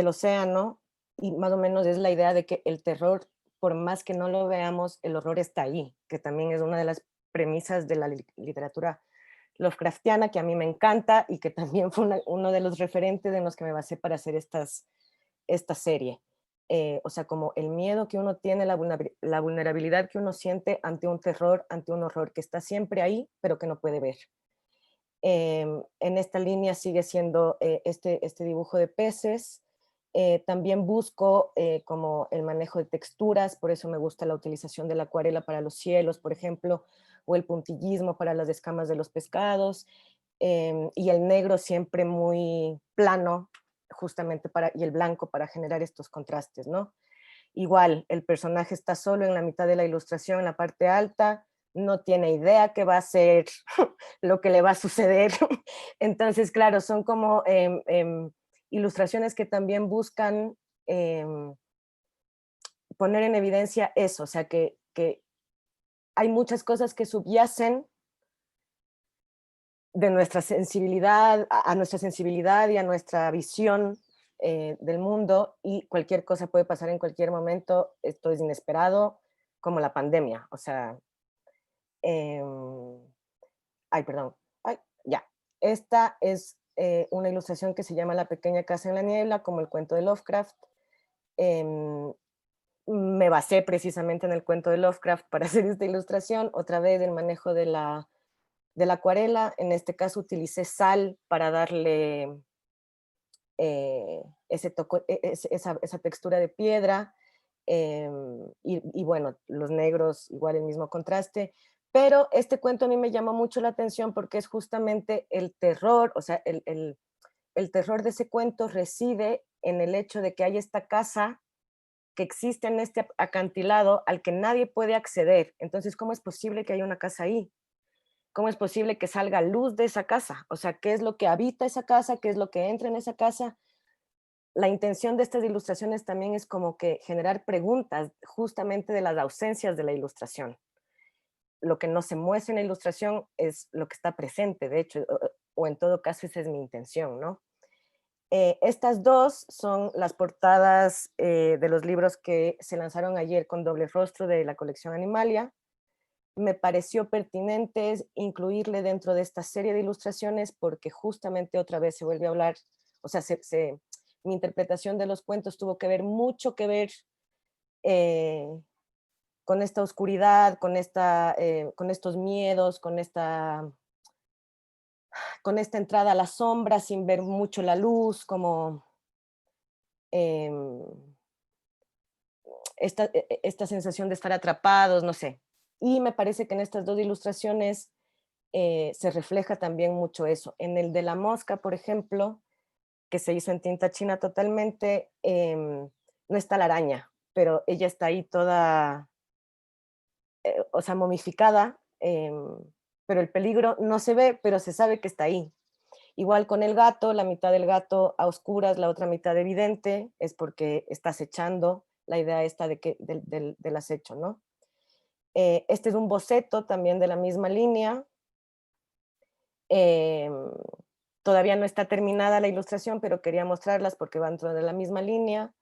océano, y más o menos es la idea de que el terror, por más que no lo veamos, el horror está ahí, que también es una de las premisas de la literatura Lovecraftiana, que a mí me encanta y que también fue uno de los referentes en los que me basé para hacer esta serie. O sea, como el miedo que uno tiene, la vulnerabilidad que uno siente ante un terror, ante un horror que está siempre ahí, pero que no puede ver. En esta línea sigue siendo este dibujo de peces. También busco como el manejo de texturas, por eso me gusta la utilización de la acuarela para los cielos, por ejemplo, o el puntillismo para las escamas de los pescados, y el negro siempre muy plano, justamente y el blanco para generar estos contrastes, ¿no? Igual, el personaje está solo en la mitad de la ilustración, en la parte alta, no tiene idea qué va a ser lo que le va a suceder. Entonces, claro, son como ilustraciones que también buscan poner en evidencia eso, o sea, que hay muchas cosas que subyacen de nuestra sensibilidad, a nuestra sensibilidad y a nuestra visión del mundo, y cualquier cosa puede pasar en cualquier momento. Esto es inesperado, como la pandemia, o sea, ay, perdón, ay, ya. Esta es una ilustración que se llama La pequeña casa en la niebla, como el cuento de Lovecraft. Em, Me basé precisamente en el cuento de Lovecraft para hacer esta ilustración, otra vez el manejo de la acuarela. En este caso utilicé sal para darle esa textura de piedra, y bueno, los negros igual el mismo contraste, pero este cuento a mí me llamó mucho la atención porque es justamente el terror, o sea, el terror de ese cuento reside en el hecho de que hay esta casa que existe en este acantilado al que nadie puede acceder. Entonces, ¿cómo es posible que haya una casa ahí? ¿Cómo es posible que salga luz de esa casa? O sea, ¿qué es lo que habita esa casa? ¿Qué es lo que entra en esa casa? La intención de estas ilustraciones también es como que generar preguntas justamente de las ausencias de la ilustración. Lo que no se muestra en la ilustración es lo que está presente, de hecho, o en todo caso esa es mi intención, ¿no? Estas dos son las portadas de los libros que se lanzaron ayer con doble rostro de la colección Animalia. Me pareció pertinente incluirle dentro de esta serie de ilustraciones porque justamente otra vez se vuelve a hablar, o sea, mi interpretación de los cuentos tuvo mucho que ver con esta oscuridad, con estos miedos, con esta entrada a la sombra sin ver mucho la luz, como esta sensación de estar atrapados, no sé. Y me parece que en estas dos ilustraciones se refleja también mucho eso. En el de la mosca, por ejemplo, que se hizo en tinta china totalmente, no está la araña, pero ella está ahí toda, o sea, momificada, pero el peligro no se ve, pero se sabe que está ahí. Igual con el gato, la mitad del gato a oscuras, la otra mitad evidente, es porque está acechando, la idea esta del acecho, ¿no? Este es un boceto también de la misma línea. Todavía no está terminada la ilustración, pero quería mostrarlas porque van dentro de la misma línea.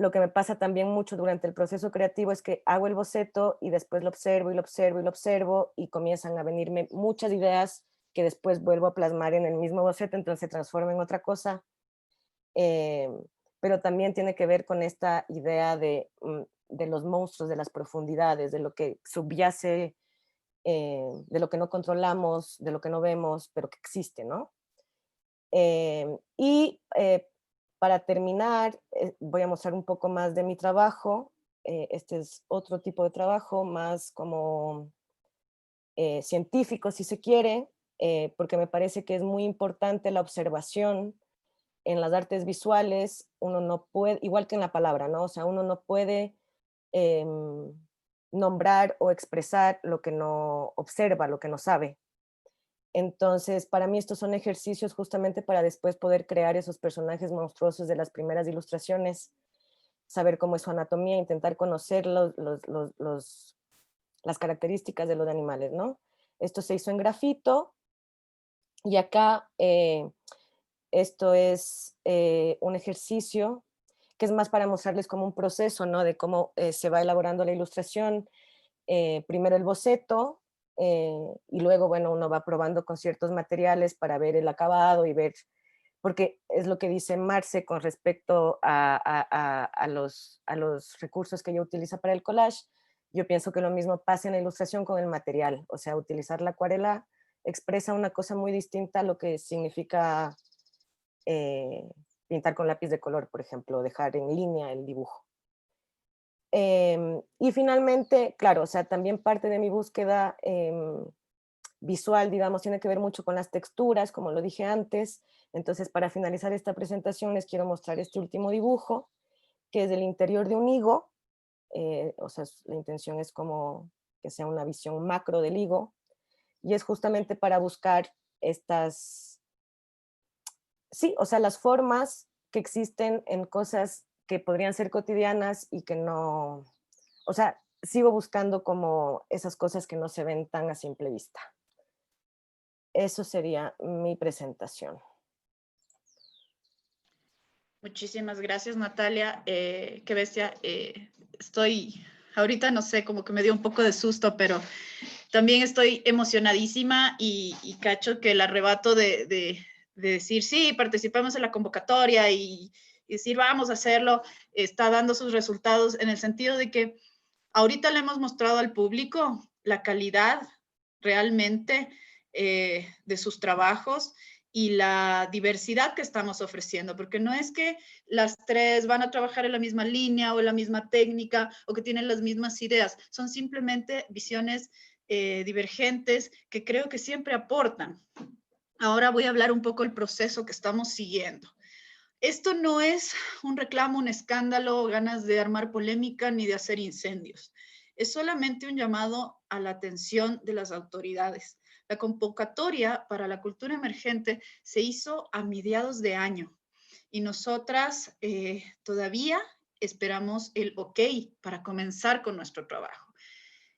lo que me pasa también mucho durante el proceso creativo es que hago el boceto y después lo observo y lo observo y lo observo y comienzan a venirme muchas ideas que después vuelvo a plasmar en el mismo boceto, entonces se transforma en otra cosa. Pero también tiene que ver con esta idea de los monstruos, de las profundidades, de lo que subyace, de lo que no controlamos, de lo que no vemos, pero que existe, ¿no? Y para terminar, voy a mostrar un poco más de mi trabajo. Este es otro tipo de trabajo, más como científico, si se quiere, porque me parece que es muy importante la observación. En las artes visuales, uno no puede, igual que en la palabra, ¿no? O sea, uno no puede nombrar o expresar lo que no observa, lo que no sabe. Entonces, para mí estos son ejercicios justamente para después poder crear esos personajes monstruosos de las primeras ilustraciones, saber cómo es su anatomía, intentar conocer las características de los animales, ¿no? Esto se hizo en grafito y acá esto es un ejercicio que es más para mostrarles como un proceso, ¿no? De cómo se va elaborando la ilustración. Primero el boceto, y luego, bueno, uno va probando con ciertos materiales para ver el acabado y ver, porque es lo que dice Marce con respecto a los recursos que ella utiliza para el collage. Yo pienso que lo mismo pasa en la ilustración con el material, o sea, utilizar la acuarela expresa una cosa muy distinta a lo que significa pintar con lápiz de color, por ejemplo, dejar en línea el dibujo. Y finalmente, claro, o sea, también parte de mi búsqueda visual, digamos, tiene que ver mucho con las texturas, como lo dije antes. Entonces, para finalizar esta presentación, les quiero mostrar este último dibujo, que es del interior de un higo. O sea, la intención es como que sea una visión macro del higo, y es justamente para buscar estas, sí, o sea, las formas que existen en cosas que podrían ser cotidianas y que no, o sea, sigo buscando como esas cosas que no se ven tan a simple vista. Eso sería mi presentación. Muchísimas gracias, Natalia. Qué bestia. Estoy, ahorita no sé, como que me dio un poco de susto, pero también estoy emocionadísima y cacho que el arrebato de decir, sí, participamos en la convocatoria y decir, vamos a hacerlo, está dando sus resultados en el sentido de que ahorita le hemos mostrado al público la calidad realmente de sus trabajos y la diversidad que estamos ofreciendo, porque no es que las tres van a trabajar en la misma línea o en la misma técnica o que tienen las mismas ideas, son simplemente visiones divergentes que creo que siempre aportan. Ahora voy a hablar un poco del proceso que estamos siguiendo. Esto no es un reclamo, un escándalo, ganas de armar polémica ni de hacer incendios. Es solamente un llamado a la atención de las autoridades. La convocatoria para la cultura emergente se hizo a mediados de año y nosotras todavía esperamos el ok para comenzar con nuestro trabajo.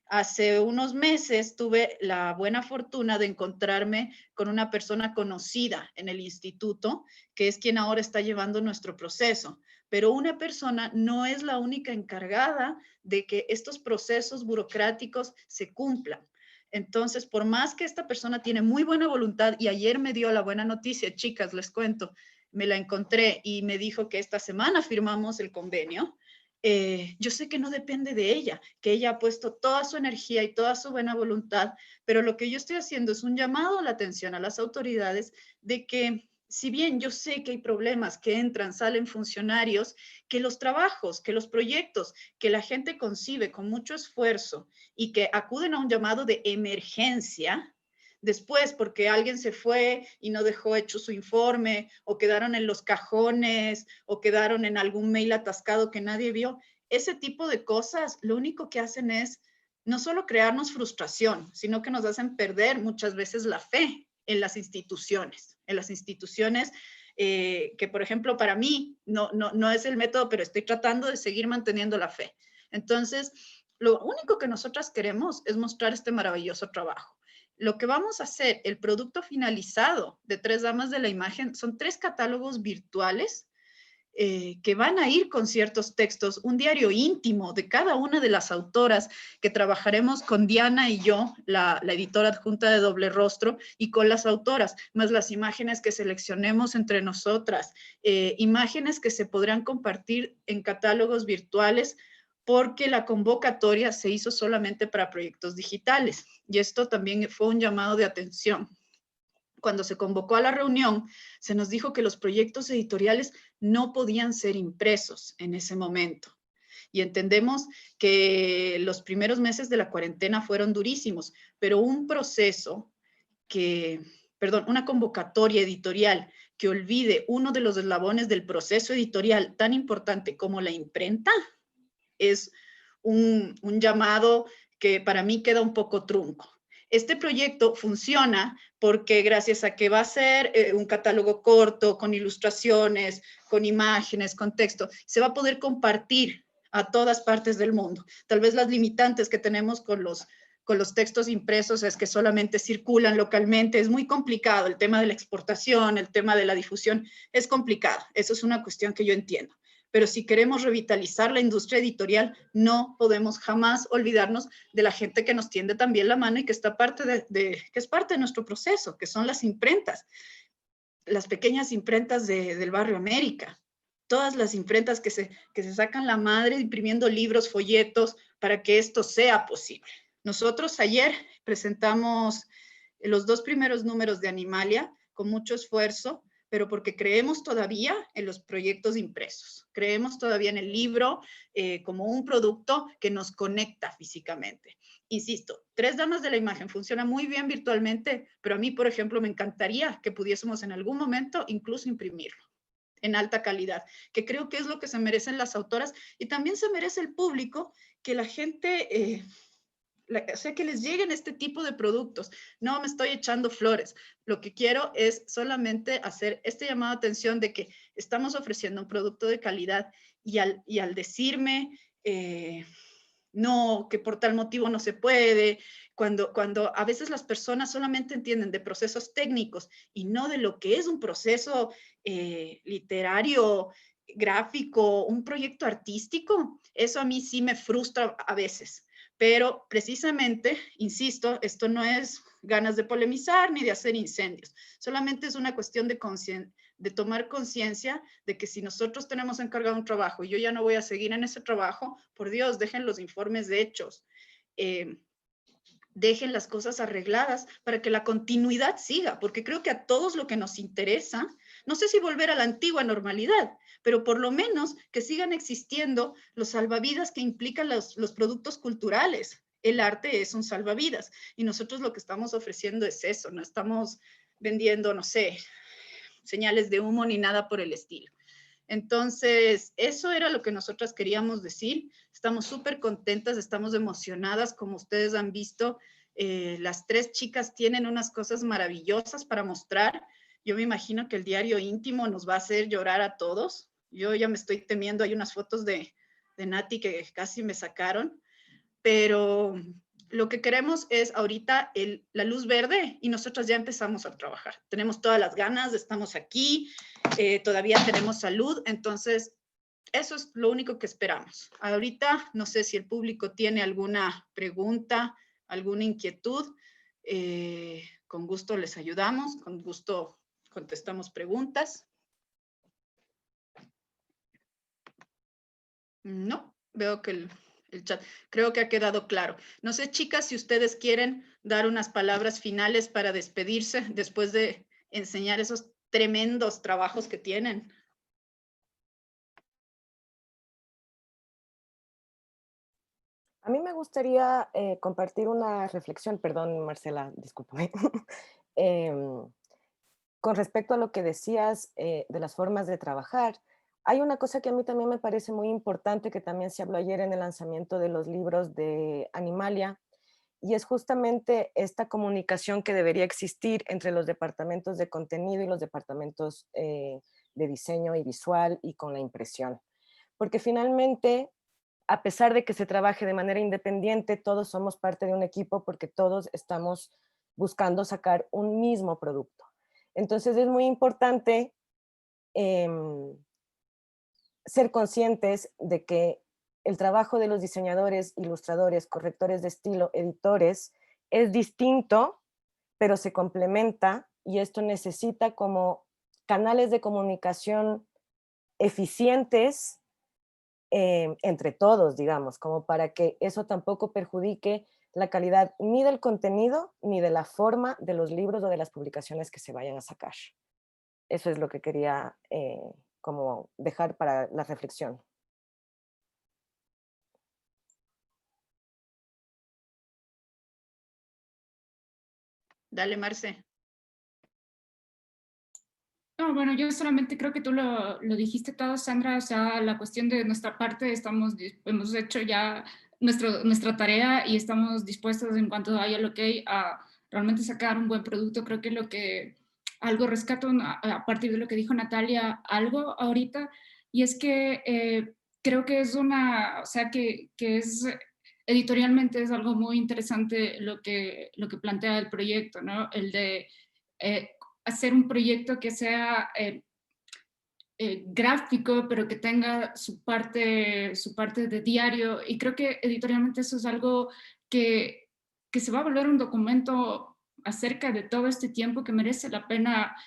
Hace unos meses tuve la buena fortuna de encontrarme con una persona conocida en el instituto, que es quien ahora está llevando nuestro proceso. Pero una persona no es la única encargada de que estos procesos burocráticos se cumplan. Entonces, por más que esta persona tiene muy buena voluntad y ayer me dio la buena noticia, chicas, les cuento, me la encontré y me dijo que esta semana firmamos el convenio. Yo sé que no depende de ella, que ella ha puesto toda su energía y toda su buena voluntad, pero lo que yo estoy haciendo es un llamado a la atención a las autoridades de que, si bien yo sé que hay problemas, que entran, salen funcionarios, que los trabajos, que los proyectos que la gente concibe con mucho esfuerzo y que acuden a un llamado de emergencia, después porque alguien se fue y no dejó hecho su informe o quedaron en los cajones o quedaron en algún mail atascado que nadie vio, ese tipo de cosas lo único que hacen es no solo crearnos frustración, sino que nos hacen perder muchas veces la fe en las instituciones, que por ejemplo para mí no es el método, pero estoy tratando de seguir manteniendo la fe. Entonces, lo único que nosotras queremos es mostrar este maravilloso trabajo. Lo que vamos a hacer, el producto finalizado de Tres Damas de la Imagen, son 3 catálogos virtuales que van a ir con ciertos textos, un diario íntimo de cada una de las autoras que trabajaremos con Diana y yo, la editora adjunta de Doble Rostro, y con las autoras, más las imágenes que seleccionemos entre nosotras, imágenes que se podrán compartir en catálogos virtuales, porque la convocatoria se hizo solamente para proyectos digitales, y esto también fue un llamado de atención. Cuando se convocó a la reunión, se nos dijo que los proyectos editoriales no podían ser impresos en ese momento. Y entendemos que los primeros meses de la cuarentena fueron durísimos, pero un proceso una convocatoria editorial que olvide uno de los eslabones del proceso editorial tan importante como la imprenta, es un llamado que para mí queda un poco trunco. Este proyecto funciona porque gracias a que va a ser un catálogo corto, con ilustraciones, con imágenes, con texto, se va a poder compartir a todas partes del mundo. Tal vez las limitantes que tenemos con los textos impresos es que solamente circulan localmente. Es muy complicado el tema de la exportación, el tema de la difusión, es complicado. Eso es una cuestión que yo entiendo. Pero si queremos revitalizar la industria editorial, no podemos jamás olvidarnos de la gente que nos tiende también la mano y que está que es parte de nuestro proceso, que son las imprentas, las pequeñas imprentas del barrio América, todas las imprentas que se sacan la madre imprimiendo libros, folletos, para que esto sea posible. Nosotros ayer presentamos los 2 primeros números de Animalia con mucho esfuerzo, pero porque creemos todavía en los proyectos impresos, creemos todavía en el libro como un producto que nos conecta físicamente. Insisto, 3 damas de la imagen funciona muy bien virtualmente, pero a mí, por ejemplo, me encantaría que pudiésemos en algún momento incluso imprimirlo en alta calidad, que creo que es lo que se merecen las autoras y también se merece el público, que la gente... o sea, que les lleguen este tipo de productos. No me estoy echando flores. Lo que quiero es solamente hacer este llamado de atención de que estamos ofreciendo un producto de calidad y al decirme no, que por tal motivo no se puede, cuando a veces las personas solamente entienden de procesos técnicos y no de lo que es un proceso literario, gráfico, un proyecto artístico, eso a mí sí me frustra a veces. Pero precisamente, insisto, esto no es ganas de polemizar ni de hacer incendios, solamente es una cuestión de tomar conciencia de que si nosotros tenemos encargado un trabajo y yo ya no voy a seguir en ese trabajo, por Dios, dejen los informes de hechos, dejen las cosas arregladas para que la continuidad siga, porque creo que a todos lo que nos interesa, no sé si volver a la antigua normalidad, pero por lo menos que sigan existiendo los salvavidas que implican los productos culturales. El arte es un salvavidas y nosotros lo que estamos ofreciendo es eso, no estamos vendiendo, no sé, señales de humo ni nada por el estilo. Entonces, eso era lo que nosotras queríamos decir. Estamos súper contentas, estamos emocionadas, como ustedes han visto. Las 3 chicas tienen unas cosas maravillosas para mostrar. Yo me imagino que el diario íntimo nos va a hacer llorar a todos. Yo ya me estoy temiendo, hay unas fotos de Nati que casi me sacaron, pero lo que queremos es ahorita la luz verde y nosotros ya empezamos a trabajar. Tenemos todas las ganas, estamos aquí, todavía tenemos salud, entonces eso es lo único que esperamos. Ahorita no sé si el público tiene alguna pregunta, alguna inquietud, con gusto les ayudamos, con gusto contestamos preguntas. No, veo que el chat, creo que ha quedado claro. No sé, chicas, si ustedes quieren dar unas palabras finales para despedirse después de enseñar esos tremendos trabajos que tienen. A mí me gustaría compartir una reflexión, perdón, Marcela, discúlpame, con respecto a lo que decías de las formas de trabajar. Hay una cosa que a mí también me parece muy importante, que también se habló ayer en el lanzamiento de los libros de Animalia, y es justamente esta comunicación que debería existir entre los departamentos de contenido y los departamentos de diseño y visual y con la impresión. Porque finalmente, a pesar de que se trabaje de manera independiente, todos somos parte de un equipo porque todos estamos buscando sacar un mismo producto. Entonces es muy importante ser conscientes de que el trabajo de los diseñadores, ilustradores, correctores de estilo, editores, es distinto, pero se complementa, y esto necesita como canales de comunicación eficientes entre todos, digamos, como para que eso tampoco perjudique la calidad ni del contenido ni de la forma de los libros o de las publicaciones que se vayan a sacar. Eso es lo que quería como dejar para la reflexión. Dale, Marce. No, bueno, yo solamente creo que tú lo dijiste todo, Sandra. O sea, la cuestión de nuestra parte, hemos hecho ya nuestra tarea y estamos dispuestos, en cuanto haya el ok, a realmente sacar un buen producto. Creo que lo que algo rescato a partir de lo que dijo Natalia, algo ahorita, y es que creo que es o sea, que es editorialmente es algo muy interesante lo que plantea el proyecto, ¿no? El de hacer un proyecto que sea gráfico, pero que tenga su parte de diario, y creo que editorialmente eso es algo que se va a volver un documento acerca de todo este tiempo que merece la pena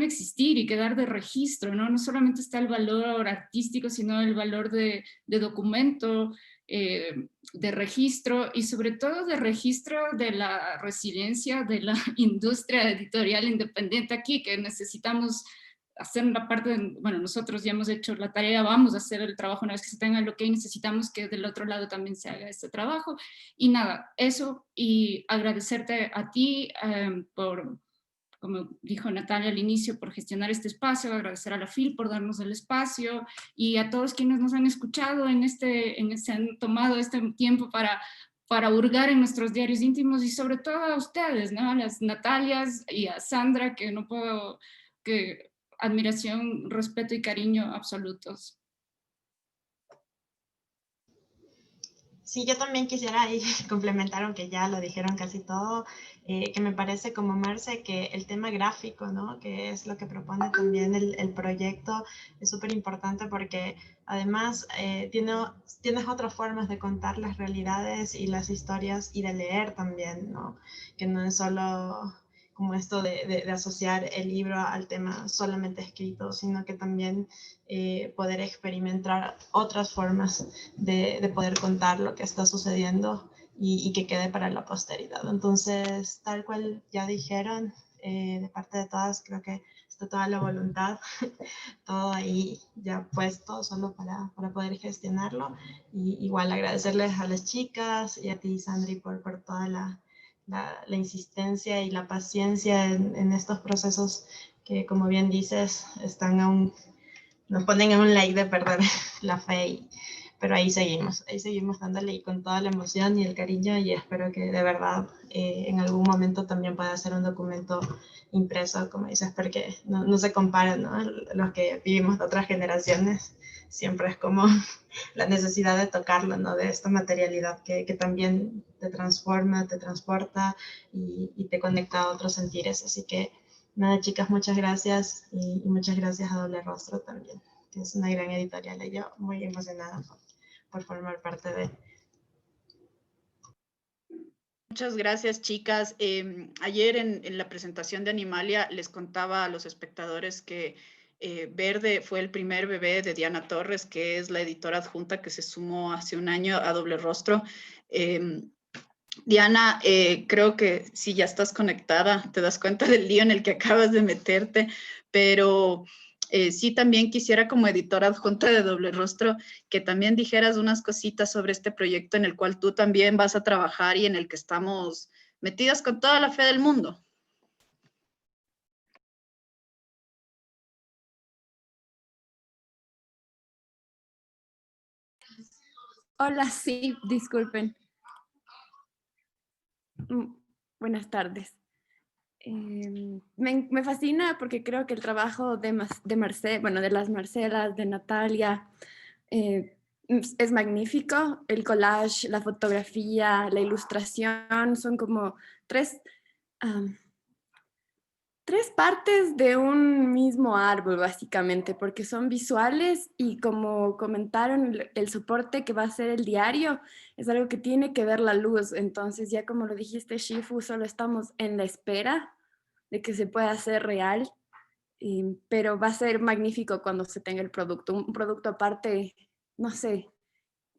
existir y quedar de registro, ¿no? No solamente está el valor artístico, sino el valor de documento, de registro, y sobre todo de registro de la resiliencia de la industria editorial independiente aquí, que necesitamos hacer la parte bueno, nosotros ya hemos hecho la tarea, vamos a hacer el trabajo una vez que se tenga lo que necesitamos que del otro lado también se haga este trabajo. Y nada, eso, y agradecerte a ti por, como dijo Natalia al inicio, por gestionar este espacio, agradecer a la FIL por darnos el espacio, y a todos quienes nos han escuchado han tomado este tiempo para hurgar en nuestros diarios íntimos, y sobre todo a ustedes, ¿no? A las Natalias y a Sandra, que no puedo, que admiración, respeto y cariño absolutos. Sí, yo también quisiera ahí complementar, aunque ya lo dijeron casi todo, que me parece como Marce que el tema gráfico, ¿no? Que es lo que propone también el proyecto, es súper importante porque además tienes otras formas de contar las realidades y las historias y de leer también, ¿no? Que no es solo como esto de asociar el libro al tema solamente escrito, sino que también poder experimentar otras formas de poder contar lo que está sucediendo y que quede para la posteridad. Entonces, tal cual ya dijeron, de parte de todas, creo que está toda la voluntad, todo ahí ya puesto solo para poder gestionarlo. Y igual agradecerles a las chicas y a ti, Sandri, por toda la insistencia y la paciencia en estos procesos que, como bien dices, están aún, nos ponen a un like de perder la fe, pero ahí seguimos dándole y con toda la emoción y el cariño, y espero que de verdad en algún momento también pueda ser un documento impreso, como dices, porque no se comparan, ¿no? Los que vivimos de otras generaciones, siempre es como la necesidad de tocarlo, ¿no? De esta materialidad que también te transforma, te transporta y te conecta a otros sentires. Así que nada, chicas, muchas gracias y muchas gracias a Doble Rostro también, que es una gran editorial y yo muy emocionada por formar parte de. Muchas gracias, chicas. Ayer en la presentación de Animalia les contaba a los espectadores que Verde fue el primer bebé de Diana Torres, que es la editora adjunta que se sumó hace un año a Doble Rostro. Diana, creo que si ya estás conectada, te das cuenta del lío en el que acabas de meterte, pero sí también quisiera como editora adjunta de Doble Rostro que también dijeras unas cositas sobre este proyecto en el cual tú también vas a trabajar y en el que estamos metidas con toda la fe del mundo. Hola, sí, disculpen. Buenas tardes. Me fascina porque creo que el trabajo de Marcela, bueno, de las Marcelas, de Natalia, es magnífico. El collage, la fotografía, la ilustración son como tres tres partes de un mismo árbol, básicamente, porque son visuales y como comentaron, el soporte que va a ser el diario es algo que tiene que ver la luz. Entonces, ya como lo dijiste, Shifu, solo estamos en la espera de que se pueda hacer real, pero va a ser magnífico cuando se tenga el producto. Un producto aparte, no sé,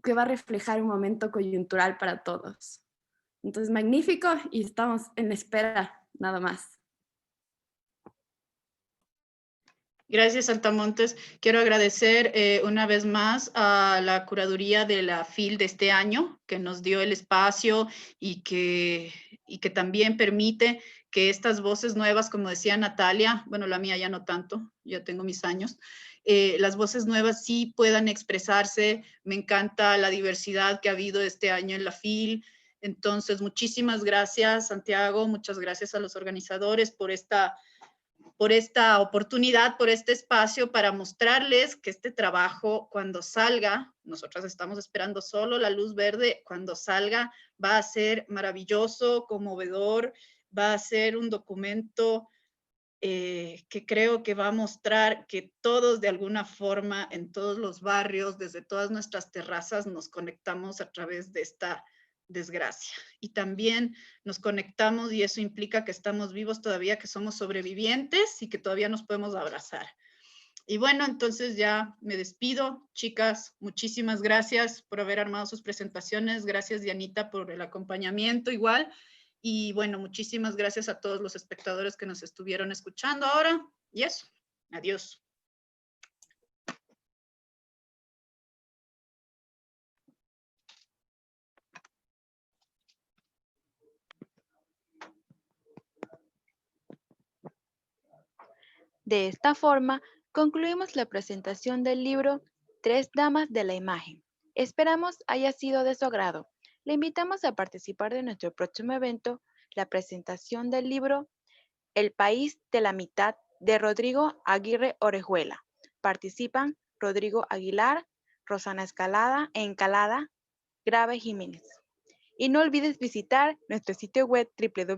que va a reflejar un momento coyuntural para todos. Entonces, magnífico y estamos en espera, nada más. Gracias, Saltamontes. Quiero agradecer una vez más a la curaduría de la FIL de este año, que nos dio el espacio y que también permite que estas voces nuevas, como decía Natalia, bueno, la mía ya no tanto, ya tengo mis años, las voces nuevas sí puedan expresarse. Me encanta la diversidad que ha habido este año en la FIL. Entonces, muchísimas gracias, Santiago, muchas gracias a los organizadores por esta oportunidad, por este espacio para mostrarles que este trabajo, cuando salga, nosotras estamos esperando solo la luz verde, cuando salga va a ser maravilloso, conmovedor, va a ser un documento que creo que va a mostrar que todos de alguna forma en todos los barrios, desde todas nuestras terrazas, nos conectamos a través de esta desgracia. Y también nos conectamos y eso implica que estamos vivos todavía, que somos sobrevivientes y que todavía nos podemos abrazar. Y bueno, entonces ya me despido. Chicas, muchísimas gracias por haber armado sus presentaciones. Gracias, Dianita, por el acompañamiento igual. Y bueno, muchísimas gracias a todos los espectadores que nos estuvieron escuchando ahora. Y eso, adiós. De esta forma, concluimos la presentación del libro Tres Damas de la Imagen. Esperamos haya sido de su agrado. Le invitamos a participar de nuestro próximo evento, la presentación del libro El País de la Mitad de Rodrigo Aguirre Orejuela. Participan Rodrigo Aguilar, Rosana Escalada e Encalada Grave Jiménez. Y no olvides visitar nuestro sitio web www